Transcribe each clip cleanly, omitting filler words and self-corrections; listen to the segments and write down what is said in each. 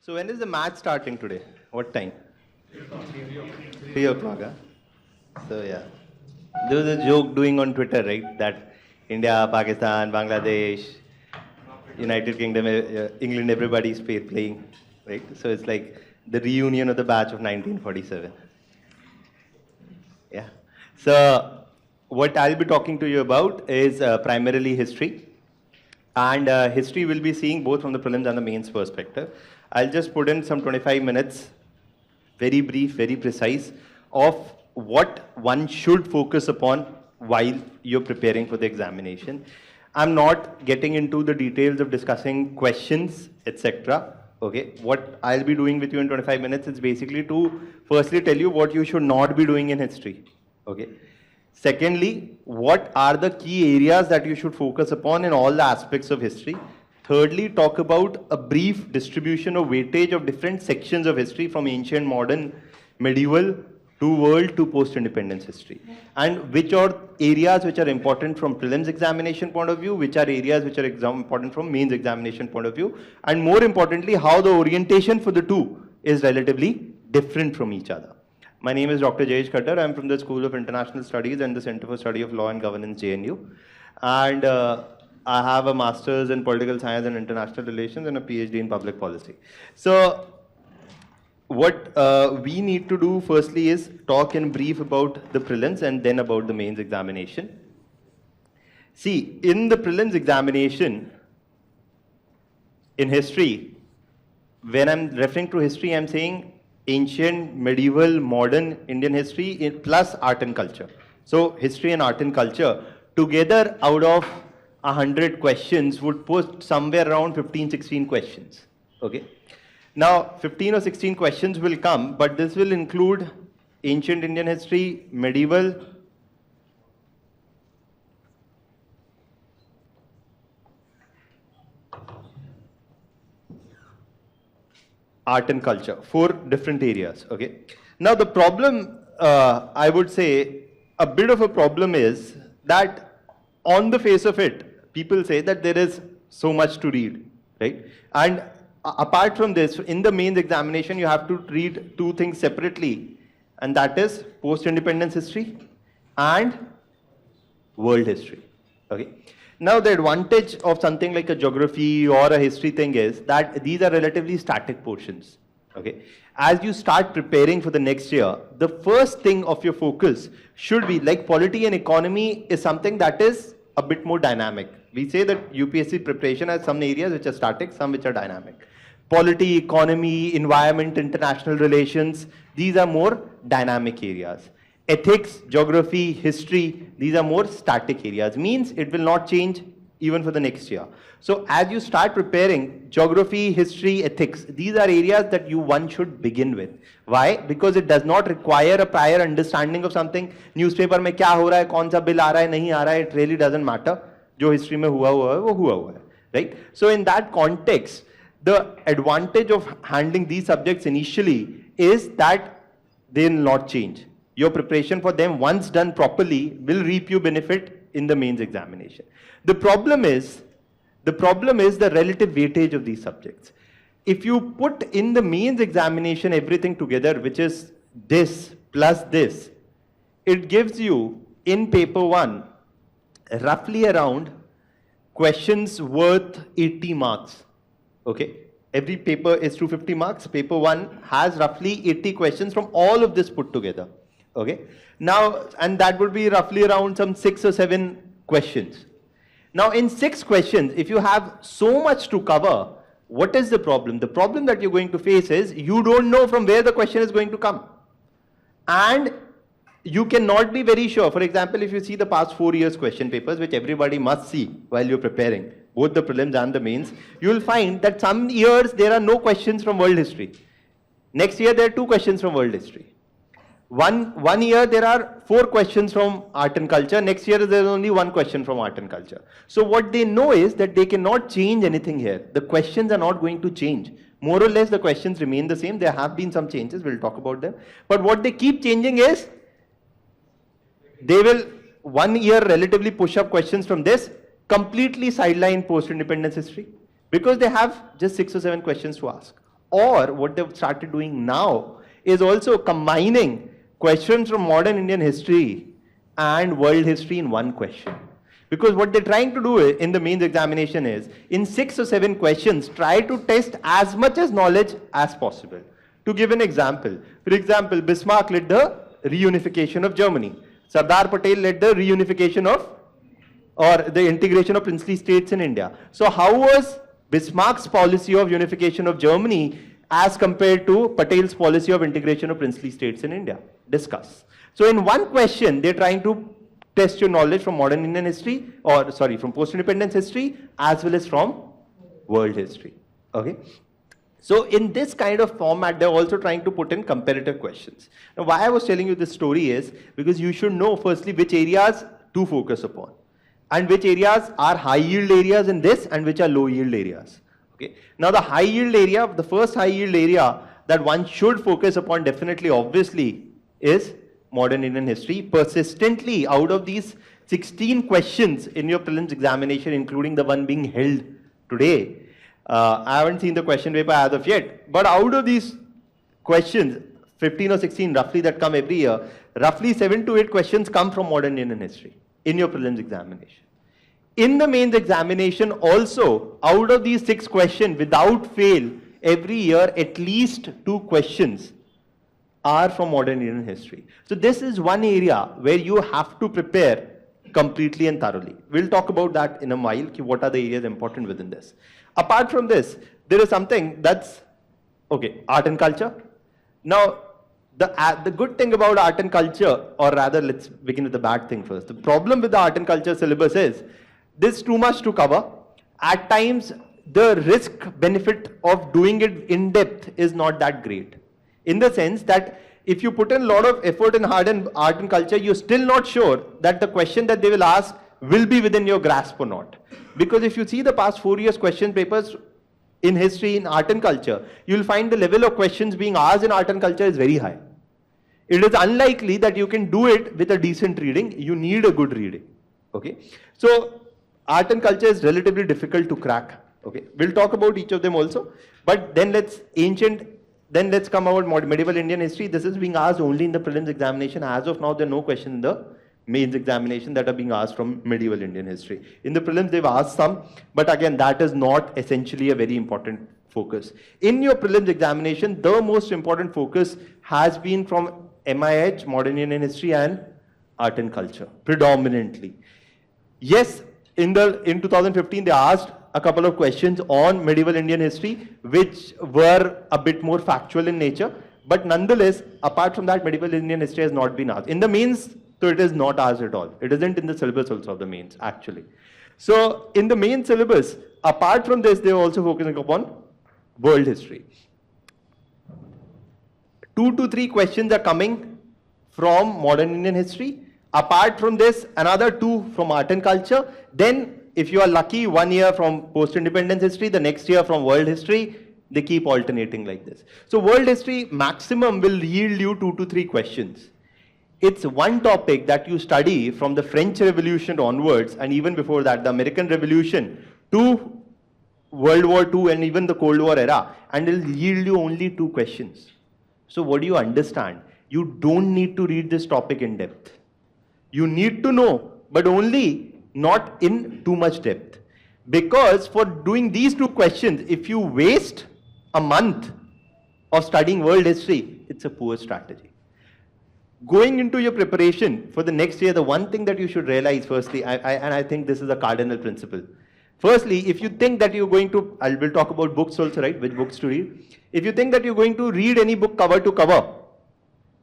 So when is the match starting today? What time? 3 o'clock. Huh? So yeah, there was a joke doing on Twitter, right? That India, Pakistan, Bangladesh, United Kingdom, England, everybody's playing, right? So it's like the reunion of the batch of 1947. Yeah. So what I'll be talking to you about is primarily history. And history will be seeing both from the prelims and the mains perspective. I'll just put in some 25 minutes, very brief, very precise, of what one should focus upon while you're preparing for the examination. I'm not getting into the details of discussing questions, etc. Okay, what I'll be doing with you in 25 minutes is basically to firstly tell you what you should not be doing in history. Okay. Secondly, what are the key areas that you should focus upon in all the aspects of history? Thirdly, talk about a brief distribution of weightage of different sections of history from ancient, modern, medieval, to world to post-independence history. And which are areas which are important from prelims examination point of view, which are areas which are important from mains examination point of view, and more importantly, how the orientation for the two is relatively different from each other. My name is Dr. Jayesh Khattar. I'm from the School of International Studies and the Center for Study of Law and Governance, JNU. And I have a master's in political science and international relations and a PhD in public policy. So what we need to do firstly is talk in brief about the prelims and then about the mains examination. See, in the prelims examination, in history, when I'm referring to history, I'm saying ancient, medieval, modern Indian history plus art and culture. So history and art and culture together out of 100 questions would put somewhere around 15, 16 questions. Okay. Now 15 or 16 questions will come, but this will include ancient Indian history, medieval, art and culture, 4 different areas. Okay. Now the problem, I would say, a bit of a problem is that on the face of it, people say that there is so much to read, right? And apart from this, in the mains examination, you have to read 2 things separately, and that is post-independence history and world history. Okay. Now the advantage of something like a geography or a history thing is that these are relatively static portions. Okay. As you start preparing for the next year, the first thing of your focus should be, like polity and economy is something that is a bit more dynamic. We say that UPSC preparation has some areas which are static, some which are dynamic. Polity, economy, environment, international relations, these are more dynamic areas. Ethics, geography, history, these are more static areas. Means it will not change even for the next year. So as you start preparing geography, history, ethics, these are areas that one should begin with. Why? Because it does not require a prior understanding of something. Newspaper में क्या हो रहा है, कौन सा bill आ रहा है, नहीं आ रहा है, it really doesn't matter. जो history में हुआ है, वो हुआ है, right? So in that context, the advantage of handling these subjects initially is that they will not change. Your preparation for them, once done properly, will reap you benefit in the mains examination. The problem is the relative weightage of these subjects. If you put in the mains examination everything together, which is this plus this, it gives you in paper 1 roughly around questions worth 80 marks. Okay. Every paper is 250 marks. Paper 1 has roughly 80 questions from all of this put together. Okay. Now, and that would be roughly around some 6 or 7 questions. Now, in 6 questions, if you have so much to cover, what is the problem? The problem that you're going to face is you don't know from where the question is going to come. And you cannot be very sure. For example, if you see the past 4 years question papers, which everybody must see while you're preparing, both the prelims and the mains, you will find that some years there are no questions from world history. Next year there are 2 questions from world history. One year there are 4 questions from art and culture. Next year there is only 1 question from art and culture. So what they know is that they cannot change anything here. The questions are not going to change. More or less the questions remain the same. There have been some changes. We'll talk about them. But what they keep changing is they will 1 year relatively push-up questions from this, completely sideline post-independence history, because they have just 6 or 7 questions to ask. Or what they've started doing now is also combining questions from modern Indian history and world history in one question. Because what they're trying to do in the mains examination is, in 6 or 7 questions, try to test as much as knowledge as possible. To give an example, for example, Bismarck led the reunification of Germany. Sardar Patel led the reunification of, or the integration of princely states in India. So how was Bismarck's policy of unification of Germany as compared to Patel's policy of integration of princely states in India? Discuss. So in one question, they're trying to test your knowledge from modern Indian history, or sorry, from post-independence history, as well as from world history. Okay. So in this kind of format, they're also trying to put in comparative questions. Now, why I was telling you this story is because you should know firstly which areas to focus upon, and which areas are high yield areas in this and which are low yield areas. Okay. Now the high yield area, the first high yield area that one should focus upon definitely, obviously, is modern Indian history. Persistently, out of these 16 questions in your prelims examination, including the one being held today, I haven't seen the question paper as of yet, but out of these questions, 15 or 16 roughly that come every year, roughly 7 to 8 questions come from modern Indian history in your prelims examination. In the mains examination also, out of these 6 questions, without fail, every year at least 2 questions are from modern Indian history. So this is one area where you have to prepare completely and thoroughly. We'll talk about that in a while, what are the areas important within this. Apart from this, there is something that's, okay, art and culture. Now, the good thing about art and culture, or rather, let's begin with the bad thing first. The problem with the art and culture syllabus is, there's too much to cover. At times, the risk benefit of doing it in depth is not that great. In the sense that if you put in a lot of effort in art and culture, you're still not sure that the question that they will ask will be within your grasp or not. Because if you see the past 4 years question papers in history, in art and culture, you'll find the level of questions being asked in art and culture is very high. It is unlikely that you can do it with a decent reading. You need a good reading. Okay. So art and culture is relatively difficult to crack. Okay. We'll talk about each of them also. But then let's come about medieval Indian history. This is being asked only in the prelims examination. As of now, there are no questions in the mains examination that are being asked from medieval Indian history. In the prelims, they've asked some, but again, that is not essentially a very important focus. In your prelims examination, the most important focus has been from MIH, modern Indian history, and art and culture, predominantly. Yes, in 2015, they asked a couple of questions on medieval Indian history, which were a bit more factual in nature, but nonetheless, apart from that, medieval Indian history has not been asked. In the mains, so it is not asked at all. It isn't in the syllabus also of the mains, actually. So in the main syllabus, apart from this, they are also focusing upon world history. 2 to 3 questions are coming from modern Indian history. Apart from this, another 2 from art and culture. Then, if you are lucky, 1 year from post-independence history, the next year from world history. They keep alternating like this. So world history maximum will yield you 2 to 3 questions. It's one topic that you study from the French Revolution onwards, and even before that, the American Revolution to World War II and even the Cold War era, and it'll yield you only 2 questions. So what do you understand? You don't need to read this topic in depth. You need to know, but only not in too much depth. Because for doing these 2 questions, if you waste a month of studying world history, it's a poor strategy. Going into your preparation for the next year, the one thing that you should realize firstly, and I think this is a cardinal principle. Firstly, if you think that you're going to, we'll talk about books also, right? Which books to read. If you think that you're going to read any book cover to cover,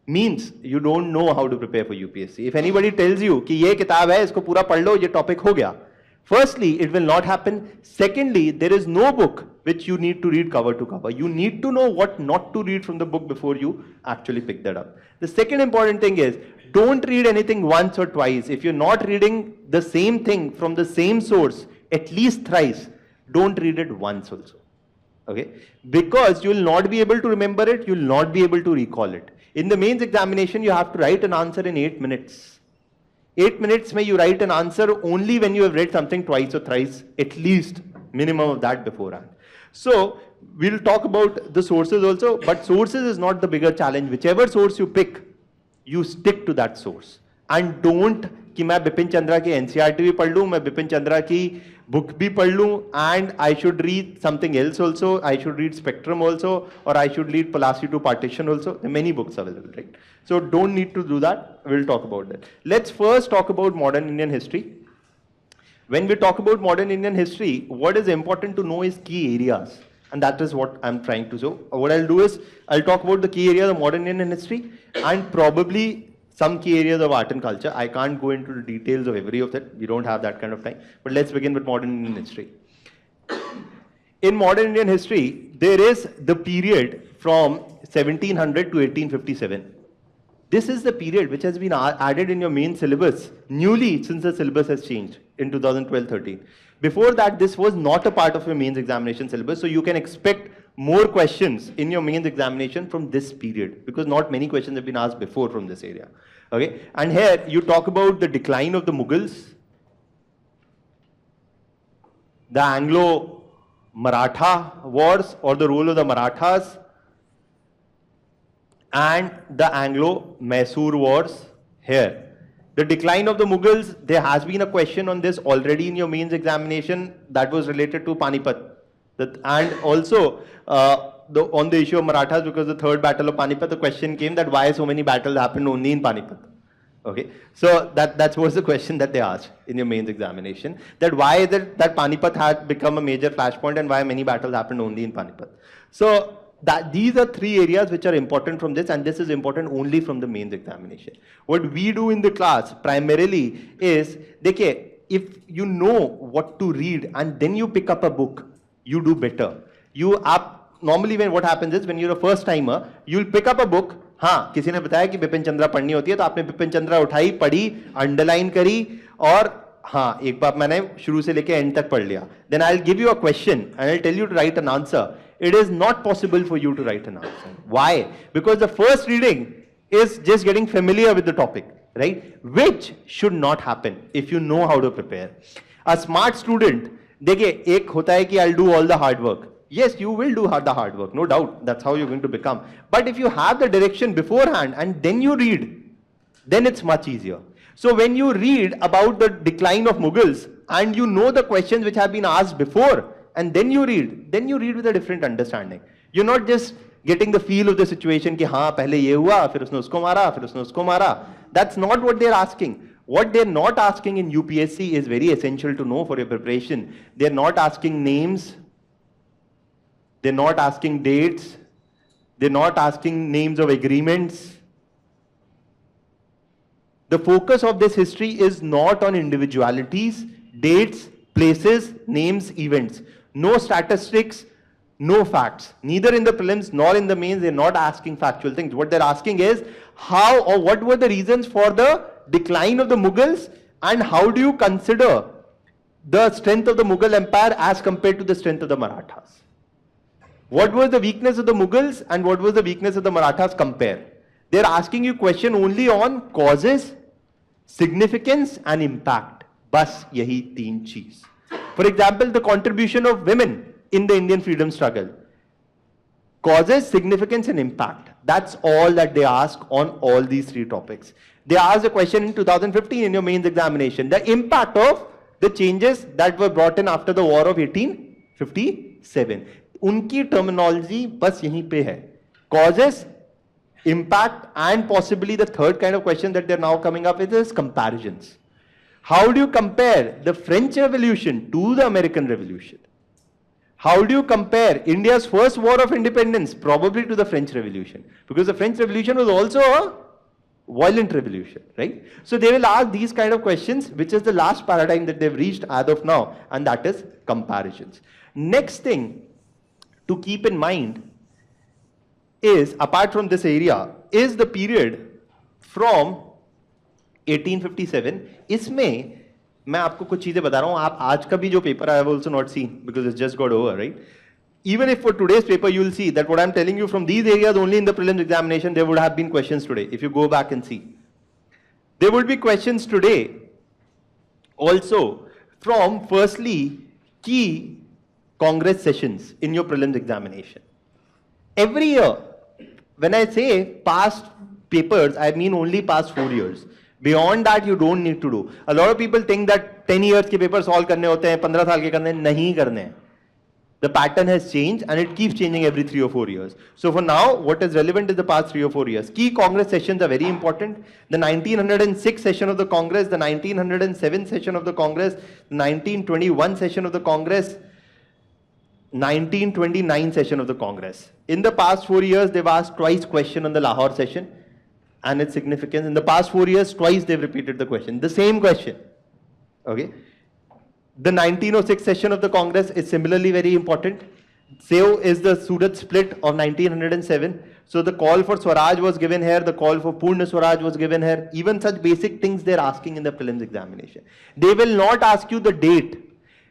means you don't know how to prepare for UPSC. If anybody tells you कि ये किताब है, इसको पूरा पढ़ लो, ये topic हो गया. Firstly, it will not happen. Secondly, there is no book which you need to read cover to cover. You need to know what not to read from the book before you actually pick that up. The second important thing is, don't read anything once or twice. If you're not reading the same thing from the same source, at least thrice, don't read it once also. Okay? Because you will not be able to remember it, you will not be able to recall it. In the mains examination, you have to write an answer in 8 minutes. 8 minutes mein you write an answer only when you have read something twice or thrice, at least minimum of that beforehand. So we'll talk about the sources also, but sources is not the bigger challenge. Whichever source you pick, you stick to that source and don't कि मैं बिपिन चंद्रा की NCERT भी पढ़ लूं, मैं बिपिन चंद्रा की book भी पढ़ लूं, and I should read something else also, I should read Spectrum also, or I should read Pulaski to Partition also. There are many books available, right? So don't need to do that. We'll talk about that. Let's first talk about modern Indian history. When we talk about modern Indian history, what is important to know is key areas, and that is what I'm trying to show. What I'll do is I'll talk about the key areas of modern Indian history and probably some key areas of art and culture. I can't go into the details of every of that. We don't have that kind of time. But let's begin with modern Indian history. In modern Indian history, there is the period from 1700 to 1857. This is the period which has been added in your main syllabus newly since the syllabus has changed in 2012-13. Before that, this was not a part of your mains examination syllabus, so you can expect more questions in your mains examination from this period because not many questions have been asked before from this area. Okay, and here you talk about the decline of the Mughals, the Anglo-Maratha wars or the role of the Marathas, and the Anglo-Mysore wars here. The decline of the Mughals, there has been a question on this already in your mains examination that was related to Panipat. And also on the issue of Marathas, because the third battle of Panipat, the question came that why so many battles happened only in Panipat. Okay, so that was the question that they asked in your mains examination, that why is it that Panipat had become a major flashpoint and why many battles happened only in Panipat. So these are three areas which are important from this, and this is important only from the mains examination. What we do in the class primarily is, देखिए, if you know what to read and then you pick up a book, you do better. Normally when what happens is when you're a first timer, you'll pick up a book. हाँ, किसी ने बताया कि बिपिन चंद्रा पढ़नी होती है, तो आपने बिपिन चंद्रा उठाई, पढ़ी, अंडरलाइन करी, और हाँ, एक बार मैंने शुरू से लेके एंड तक पढ़ लिया. Then I'll give you a question and I'll tell you to write an answer. It is not possible for you to write an answer. Why? Because the first reading is just getting familiar with the topic, right? Which should not happen if you know how to prepare. A smart student, देखिए, एक होता है कि I'll do all the hard work. Yes, you will do the hard work, no doubt. That's how you're going to become. But if you have the direction beforehand and then you read, then it's much easier. So when you read about the decline of Mughals and you know the questions which have been asked before, and then you read with a different understanding. You're not just getting the feel of the situation कि हाँ पहले ये हुआ, फिर उसने उसको मारा, फिर उसने उसको मारा. That's not what they're asking. What they're not asking in UPSC is very essential to know for your preparation. They're not asking names. They're not asking dates. They're not asking names of agreements. The focus of this history is not on individualities, dates, places, names, events. No statistics, no facts. Neither in the prelims nor in the mains, they're not asking factual things. What they're asking is how or what were the reasons for the decline of the Mughals and how do you consider the strength of the Mughal Empire as compared to the strength of the Marathas? What was the weakness of the Mughals and what was the weakness of the Marathas compare? They're asking you question only on causes, significance and impact. Bas yahi teen cheez. For example, the contribution of women in the Indian freedom struggle. Causes, significance and impact. That's all that they ask on all these three topics. They asked a question in 2015 in your mains examination. The impact of the changes that were brought in after the war of 1857. उनकी terminology बस यहीं पे है. Causes, impact and possibly the third kind of question that they're now coming up with is comparisons. How do you compare the French Revolution to the American Revolution? How do you compare India's first war of independence probably to the French Revolution? Because the French Revolution was also a violent revolution, right? So they will ask these kind of questions, which is the last paradigm that they've reached as of now, and that is comparisons. Next thing to keep in mind is, apart from this area, is the period from 1857. इसमें मैं आपको कुछ चीजें बता रहा हूं. आप आज का भी जो paper I have also not seen because it's just got over, right? Even if for today's paper you will see that what I'm telling you from these areas only in the prelims examination there would have been questions today if you go back and see. There would be questions today also from firstly key Congress sessions in your prelims examination. Every year, when I say past papers, I mean only past 4 years. Beyond that, you don't need to do. A lot of people think that 10 years के papers solve करने होते हैं, 15 साल के करने नहीं करने हैं. The pattern has changed and it keeps changing every 3 or 4 years. So for now, what is relevant is the past 3 or 4 years. Key Congress sessions are very important. The 1906 session of the Congress, the 1907 session of the Congress, the 1921 session of the Congress, 1929 session of the Congress. In the past 4 years, they've asked twice question on the Lahore session and its significance. In the past 4 years, twice they've repeated the question, the same question. Okay. The 1906 session of the Congress is similarly very important. So is the Surat split of 1907. So the call for Swaraj was given here, the call for Purna Swaraj was given here. Even such basic things they're asking in the prelims examination. They will not ask you the date.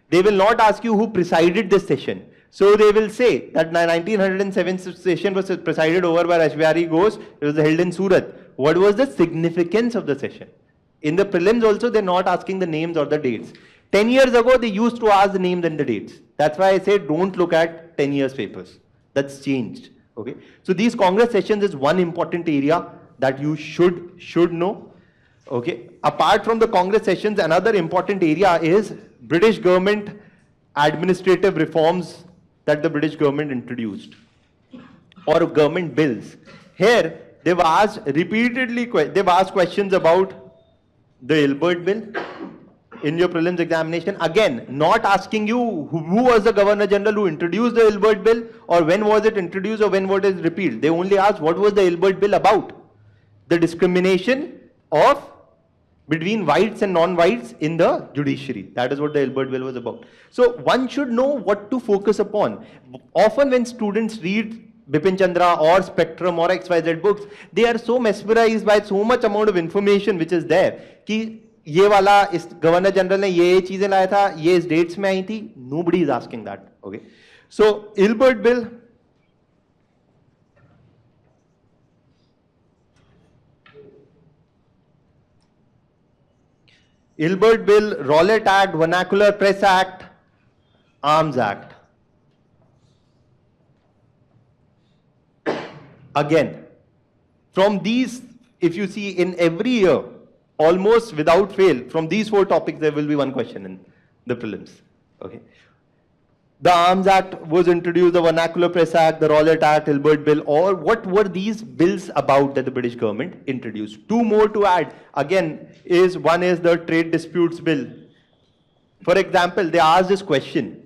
They will not ask you who presided this session. So they will say that the 1907 session was presided over by Rashbiari Ghosh. It was held in Surat. What was the significance of the session? In the prelims also, they're not asking the names or the dates. 10 years ago, they used to ask the names and the dates. That's why I say don't look at 10 years papers. That's changed. Okay. So these Congress sessions is one important area that you should know. Okay. Apart from the Congress sessions, another important area is British government administrative reforms that the British government introduced or government bills. Here, they've asked repeatedly, they've asked questions about the Ilbert bill in your prelims examination. Again, not asking you who was the Governor General who introduced the Ilbert bill or when was it introduced or when was it repealed. They only asked what was the Ilbert bill about. The discrimination of between whites and non-whites in the judiciary. That is what the Ilbert bill was about. So one should know what to focus upon. Often when students read Bipin Chandra or Spectrum or XYZ books, they are so mesmerized by so much amount of information which is there कि ये वाला इस governor general ने ये चीजें लाया था, ये इस डेट्स में आई थी. Nobody is asking that. Okay. So Ilbert bill. Ilbert bill, Rowlatt Act, Vernacular Press Act, Arms Act. Again, from these, if you see in every year, almost without fail, from these 4 topics, there will be one question in the prelims. Okay. The Arms Act was introduced, the Vernacular Press Act, the Rowlatt Act, Ilbert Bill, or what were these bills about that the British government introduced? 2 more to add. Again, one is the Trade Disputes Bill. For example, they asked this question.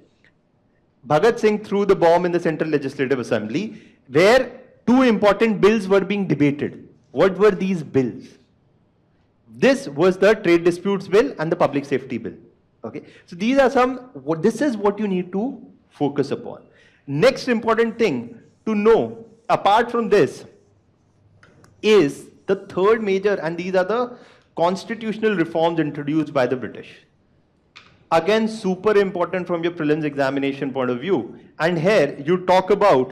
Bhagat Singh threw the bomb in the Central Legislative Assembly, where 2 important bills were being debated. What were these bills? This was the Trade Disputes Bill and the Public Safety Bill. Okay. So these are this is what you need to focus upon. Next important thing to know, apart from this, is the third major, and these are the constitutional reforms introduced by the British. Again, super important from your prelims examination point of view. And here you talk about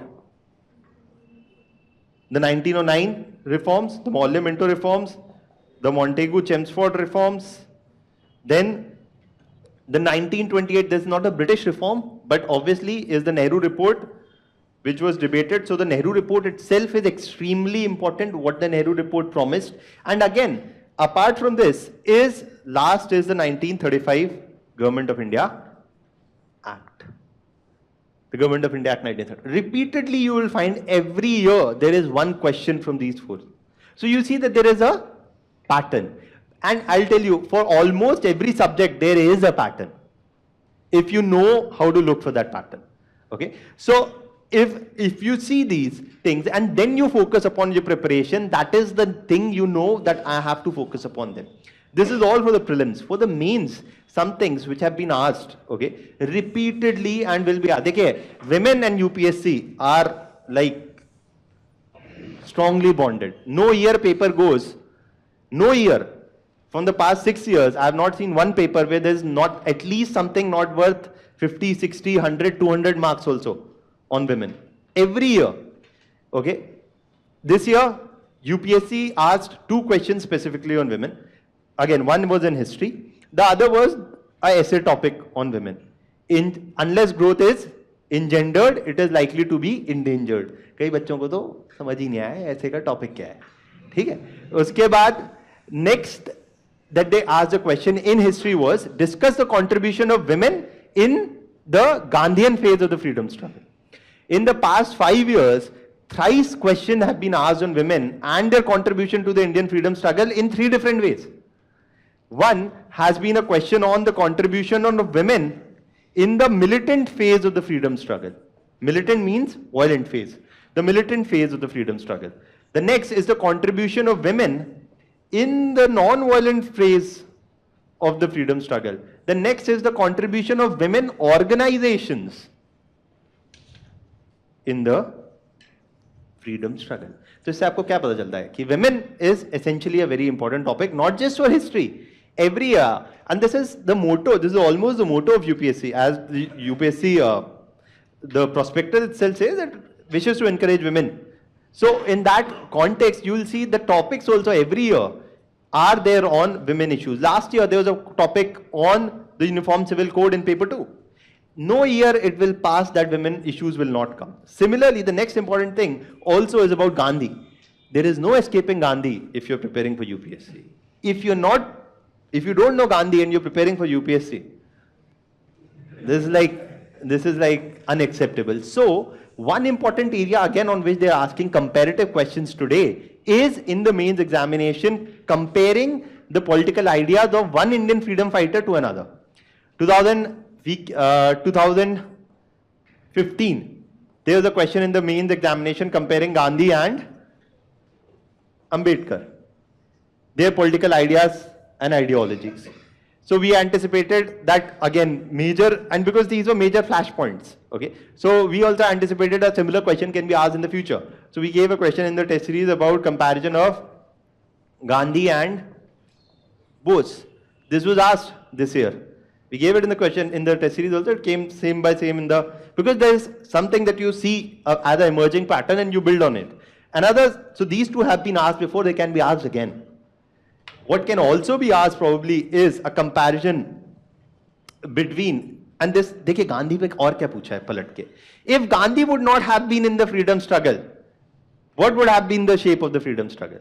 the 1909 reforms, the Morley-Minto reforms, the Montagu-Chelmsford reforms, then the 1928, this is not a British reform, but obviously is the Nehru report, which was debated. So the Nehru report itself is extremely important, what the Nehru report promised. And again, apart from this, last is the 1935 Government of India Act. The Government of India Act 1930. Repeatedly, you will find every year there is one question from these 4. So you see that there is a pattern. And I'll tell you, for almost every subject, there is a pattern. If you know how to look for that pattern. Okay. So if you see these things and then you focus upon your preparation, that is the thing you know that I have to focus upon them. This is all for the prelims. For the mains, some things which have been asked, okay, repeatedly and will be asked. Okay, women and UPSC are like strongly bonded. No year paper goes, no year. From the past 6 years, I have not seen one paper where there is not at least something not worth 50, 60, 100, 200 marks also on women. Every year. Okay. This year, UPSC asked 2 questions specifically on women. Again, one was in history. The other was a essay topic on women. Unless growth is engendered, it is likely to be endangered. कई बच्चों को तो समझ ही नहीं आया ऐसे का topic क्या है, ठीक है. उसके बाद next that they asked a question in history was discuss the contribution of women in the Gandhian phase of the freedom struggle. In the past 5 years, thrice questions have been asked on women and their contribution to the Indian freedom struggle in 3 different ways. One has been a question on the contribution of women in the militant phase of the freedom struggle. Militant means violent phase. The militant phase of the freedom struggle. The next is the contribution of women in the non-violent phase of the freedom struggle. The next is the contribution of women organizations in the freedom struggle. So इससे आपको क्या पता चलता है कि women is essentially a very important topic, not just for history. Every year, and this is the motto, this is almost the motto of UPSC, as the UPSC, the prospectus itself says that wishes to encourage women. So in that context, you will see the topics also every year are there on women issues. Last year, there was a topic on the Uniform Civil Code in paper 2. No year it will pass that women issues will not come. Similarly, the next important thing also is about Gandhi. There is no escaping Gandhi if you're preparing for UPSC. If you don't know Gandhi and you're preparing for UPSC, this is like unacceptable. So one important area again on which they are asking comparative questions today is in the mains examination comparing the political ideas of one Indian freedom fighter to another. 2015, there was a question in the mains examination comparing Gandhi and Ambedkar, their political ideas and ideologies. So we anticipated that again major, and because these were major flashpoints, okay. So we also anticipated a similar question can be asked in the future. So we gave a question in the test series about comparison of Gandhi and Bose. This was asked this year. We gave it in the question in the test series also. It came same by same in the, because there is something that you see as an emerging pattern and you build on it. Another, so these two have been asked before, they can be asked again. What can also be asked probably is a comparison between, and this, देखिए गांधी पे और क्या पूछा है पलट के. If Gandhi would not have been in the freedom struggle, what would have been the shape of the freedom struggle?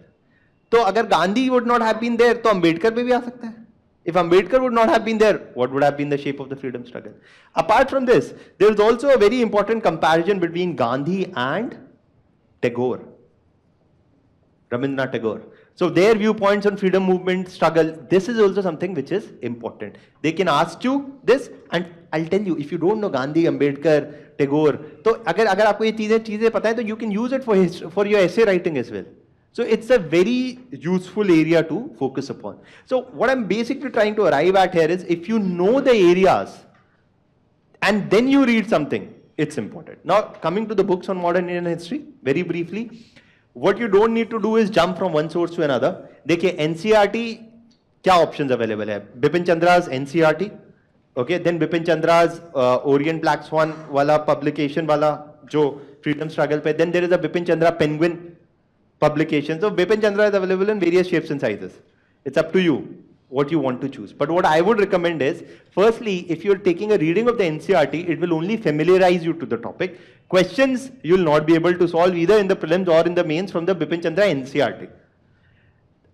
तो अगर Gandhi would not have been there, तो Ambedkar पे भी आ सकता है. If Ambedkar would not have been there, what would have been the shape of the freedom struggle? Apart from this, there is also a very important comparison between Gandhi and Tagore, Rabindranath Tagore. So their viewpoints on freedom movement struggle, this is also something which is important. They can ask you this, and I'll tell you, if you don't know Gandhi, Ambedkar, Tagore, तो अगर आपको ये चीजें पता है, तो you can use it for your essay writing as well. So it's a very useful area to focus upon. So what I'm basically trying to arrive at here is, if you know the areas and then you read something, it's important. Now coming to the books on modern Indian history, very briefly, what you don't need to do is jump from one source to another. देखिए NCERT क्या options available है? Bipin Chandra's NCERT, okay, then Bipin Chandra's Orient Black Swan वाला publication वाला जो freedom struggle पे, then there is a Bipin Chandra Penguin publication. So Bipin Chandra is available in various shapes and sizes. It's up to you what you want to choose. But what I would recommend is, firstly, if you're taking a reading of the NCERT, it will only familiarize you to the topic. Questions you will not be able to solve either in the prelims or in the mains from the Bipin Chandra NCERT.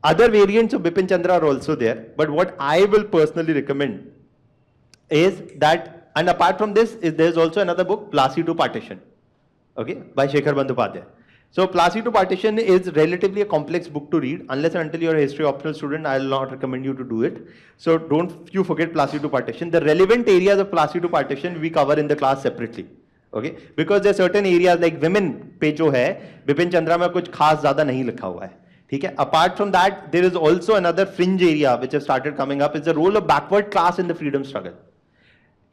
Other variants of Bipin Chandra are also there, but what I will personally recommend is that, and apart from this, there's also another book, Plasi to Partition, okay, by Shekhar Bandyopadhyay. So Plasi to Partition is relatively a complex book to read. Unless and until you're a history optional student, I will not recommend you to do it. So don't you forget Plasi to Partition. The relevant areas of Plasi to Partition we cover in the class separately. Okay? Because there are certain areas like women पे जो है, Bipin Chandra में कुछ खास ज़्यादा नहीं लिखा हुआ है. ठीक है? Apart from that, there is also another fringe area which has started coming up. It's the role of backward class in the freedom struggle.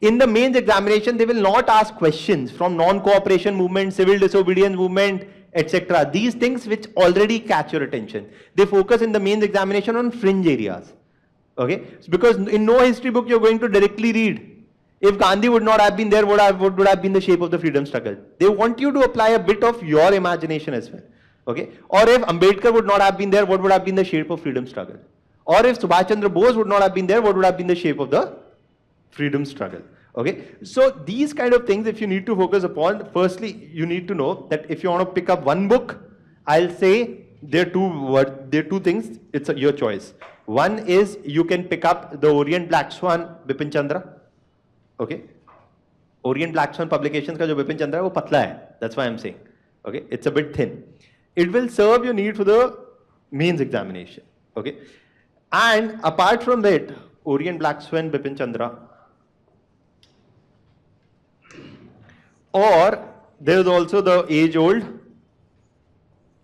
In the mains examination, they will not ask questions from non-cooperation movement, civil disobedience movement, etc. These things which already catch your attention. They focus in the mains examination on fringe areas. Okay? So because in no history book you're going to directly read, if Gandhi would not have been there, what would have been the shape of the freedom struggle? They want you to apply a bit of your imagination as well. Okay? Or if Ambedkar would not have been there, what would have been the shape of freedom struggle? Or if Subhash Chandra Bose would not have been there, what would have been the shape of the freedom struggle? Okay, so these kind of things, if you need to focus upon, firstly, you need to know that if you want to pick up one book, I'll say there are two things, it's your choice. One is you can pick up the Orient Black Swan, Bipin Chandra. Okay, Orient Black Swan publications ka jo Bipin Chandra hai, wo patla hai. That's why I'm saying. Okay, it's a bit thin. It will serve your need for the mains examination. Okay, and apart from that, Orient Black Swan, Bipin Chandra, or there is also the age-old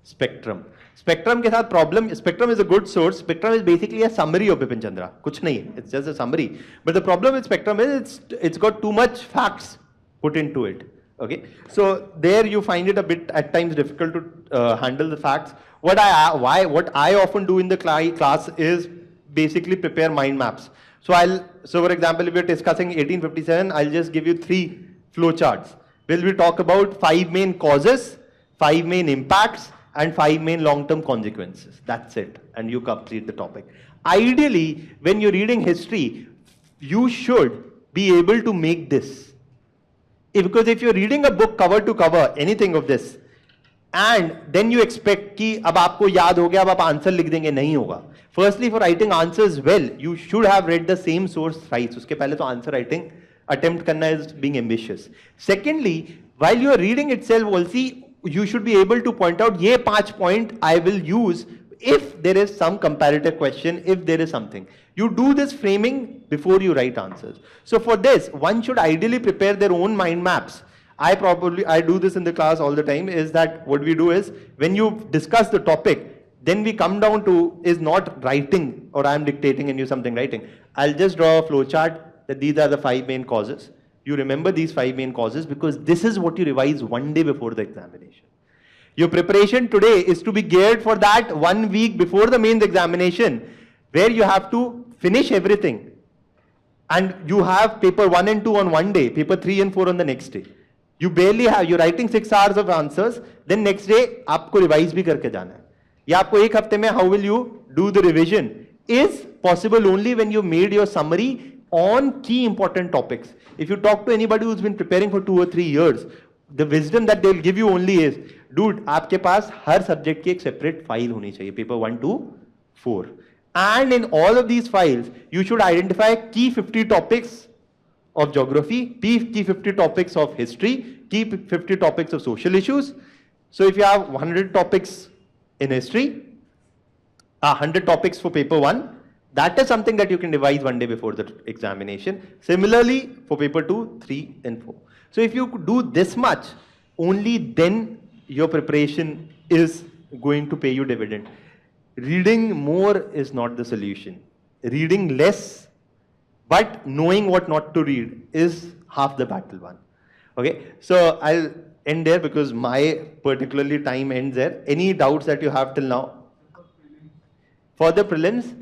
Spectrum. Spectrum के साथ problem, Spectrum is a good source. Spectrum is basically a summary of Bipin Chandra. कुछ नहीं है, it's just a summary. But the problem with Spectrum is it's got too much facts put into it. Okay, so there you find it a bit at times difficult to handle the facts. What I often do in the class is basically prepare mind maps. So for example, if we're discussing 1857, I'll just give you 3 flow charts. Will we talk about 5 main causes, 5 main impacts, and 5 main long-term consequences. That's it. And you complete the topic. Ideally, when you're reading history, you should be able to make this. Because if you're reading a book cover to cover, anything of this, and then you expect कि अब आपको याद हो गया, अब आप answer लिख देंगे, नहीं होगा. Firstly, for writing answers well, you should have read the same source thrice. उसके पहले तो answer writing attempt करना is being ambitious. Secondly, while you are reading itself also, you should be able to point out ye 5 point I will use if there is some comparative question, if there is something. You do this framing before you write answers. So for this, one should ideally prepare their own mind maps. I do this in the class all the time, is that what we do is, when you discuss the topic, then we come down to is not writing or I'm dictating and you something writing. I'll just draw a flow chart that these are the 5 main causes. You remember these 5 main causes because this is what you revise one day before the examination. Your preparation today is to be geared for that 1 week before the mains examination, where you have to finish everything. And you have paper 1 and 2 on one day, paper 3 and 4 on the next day. You barely have, you're writing 6 hours of answers, then next day, आपको revise भी करके जाना है. या आपको एक हफ्ते में, how will you do the revision, is possible only when you made your summary on key important topics. If you talk to anybody who's been preparing for 2 or 3 years, the wisdom that they'll give you only is, dude, आपके पास हर subject की एक separate file होनी चाहिए, paper 1 to 4. And in all of these files, you should identify key 50 topics of geography, key 50 topics of history, key 50 topics of social issues. So if you have 100 topics in history, 100 topics for paper 1, that is something that you can revise one day before the examination. Similarly, for paper 2, 3 and 4. So if you do this much, only then your preparation is going to pay you dividend. Reading more is not the solution. Reading less, but knowing what not to read is half the battle won. Okay, so I'll end there because my particularly time ends there. Any doubts that you have till now? For the prelims?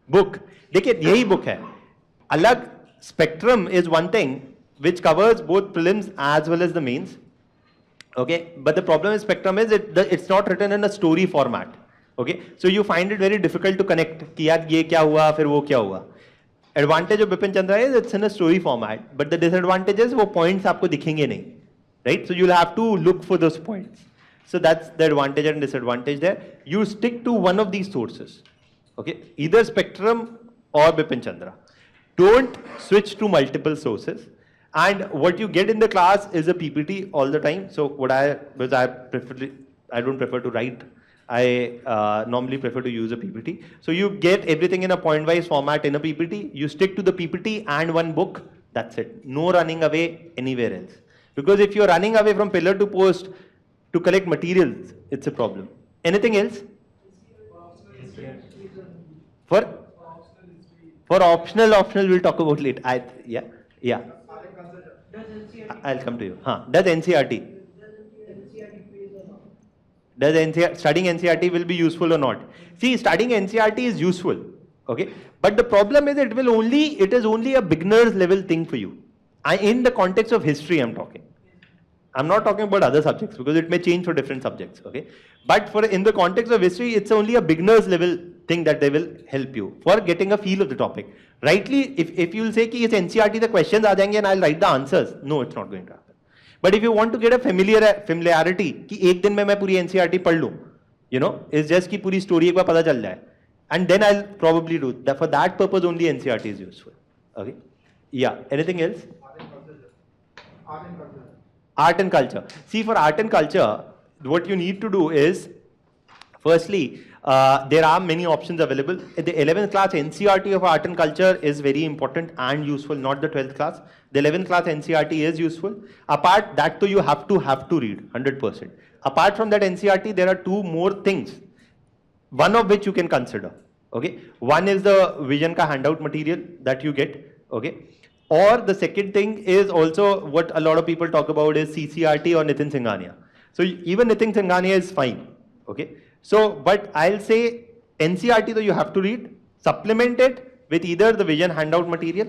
Book. देखिए यही book है. अलग spectrum is one thing which covers both prelims as well as the mains. Okay, but the problem with spectrum is it's not written in a story format. Okay, so you find it very difficult to connect कि यार ये क्या हुआ फिर वो क्या हुआ. Advantage of Bipin Chandra is it's in a story format, but the disadvantage is वो points आपको दिखेंगे नहीं, right? So you'll have to look for those points. So that's the advantage and disadvantage there. You stick to one of these sources. Okay, either Spectrum or Bipin Chandra. Don't switch to multiple sources. And what you get in the class is a PPT all the time. So what I don't prefer to write. I normally prefer to use a PPT. So you get everything in a point-wise format in a PPT. You stick to the PPT and one book. That's it. No running away anywhere else. Because if you're running away from pillar to post to collect materials, it's a problem. Anything else? For optional we'll talk about later. Yeah. I'll come to you. Does NCRT? Studying NCRT will be useful or not? See, studying NCRT is useful. Okay, but the problem is it is only a beginner's level thing for you. In the context of history, I'm talking. I'm not talking about other subjects because it may change for different subjects. Okay, but in the context of history, it's only a beginner's level thing that they will help you for getting a feel of the topic. Rightly, if you will say कि इस NCERT the questions आ जाएंगे and I'll write the answers, no, it's not going to happen. But if you want to get a familiarity कि एक दिन में मैं पूरी NCERT पढ़ लूँ, you know, it's just कि पूरी story एक बार पता चल जाए, and then I'll probably do that. For that purpose only NCERT is useful. Okay, yeah. Anything else? Art and culture. See, for art and culture, what you need to do is, firstly, there are many options available. The 11th class NCERT of art and culture is very important and useful, not the 12th class. The 11th class NCERT is useful. Apart that, you have to read 100%. Apart from that NCERT, there are two more things, one of which you can consider. Okay, one is the Vision ka handout material that you get. Okay, or the second thing is also what a lot of people talk about is CCRT or Nitin Singhania. So even Nitin Singhania is fine. Okay, so but I'll say NCERT though you have to read, supplement it with either the Vision handout material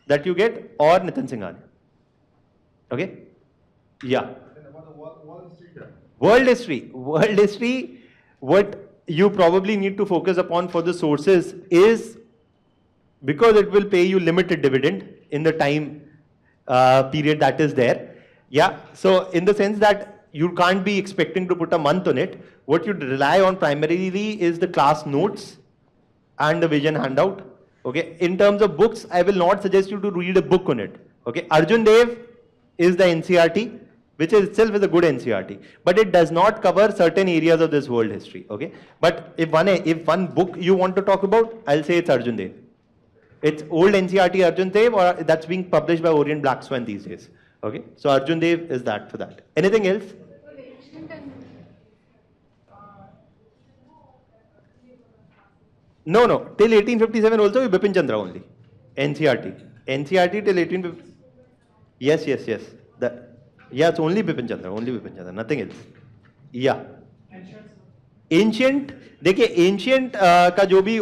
that you get or Nitin Singhania. Okay, yeah. World history, what you probably need to focus upon for the sources is, because it will pay you limited dividend in the time period that is there. Yeah, so in the sense that you can't be expecting to put a month on it, what you rely on primarily is the class notes and the Vision handout. Okay, in terms of books, I will not suggest you to read a book on it. Okay, Arjun Dev is the NCERT, which itself is a good NCERT, but it does not cover certain areas of this world history. Okay, but if one book you want to talk about, I'll say it's Arjun Dev. It's old NCERT Arjun Dev, or that's being published by Orient Black Swan these days. Okay, so Arjun Dev is that for that. Anything else? No, till 1857 also Bipin Chandra only. NCERT till 1850. Yes. Yeah, it's only Bipin Chandra, nothing else. Yeah. Ancient, देखिए ancient का जो भी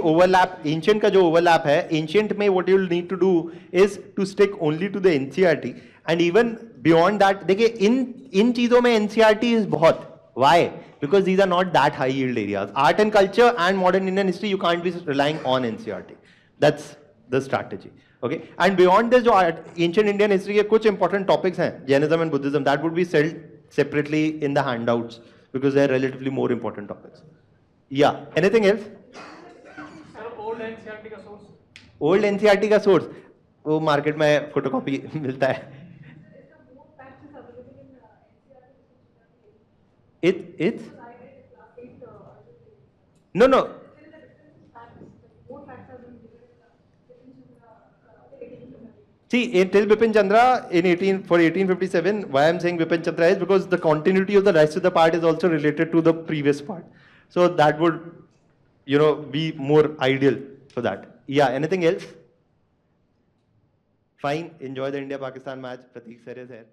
ancient का जो overlap है, ancient में what you will need to do is to stick only to the NCERT, and even beyond that, देखिए इन चीजों में NCERT is बहुत. Why? Because these are not that high yield areas. Art and culture and modern Indian history, you can't be relying on NCERT. That's the strategy. Okay, and beyond this, जो ancient Indian history के कुछ important topics हैं, Jainism and Buddhism, that would be sold separately in the handouts because they are relatively more important topics. Yeah. Anything else? Old NCERT का source. Old NCERT का source, वो market में photocopy मिलता है. It's no. See, till Bipin Chandra for 1857, why I'm saying Bipin Chandra is because the continuity of the rest of the part is also related to the previous part. So that would, be more ideal for that. Yeah, anything else? Fine, enjoy the India-Pakistan match. Prateek sir is here.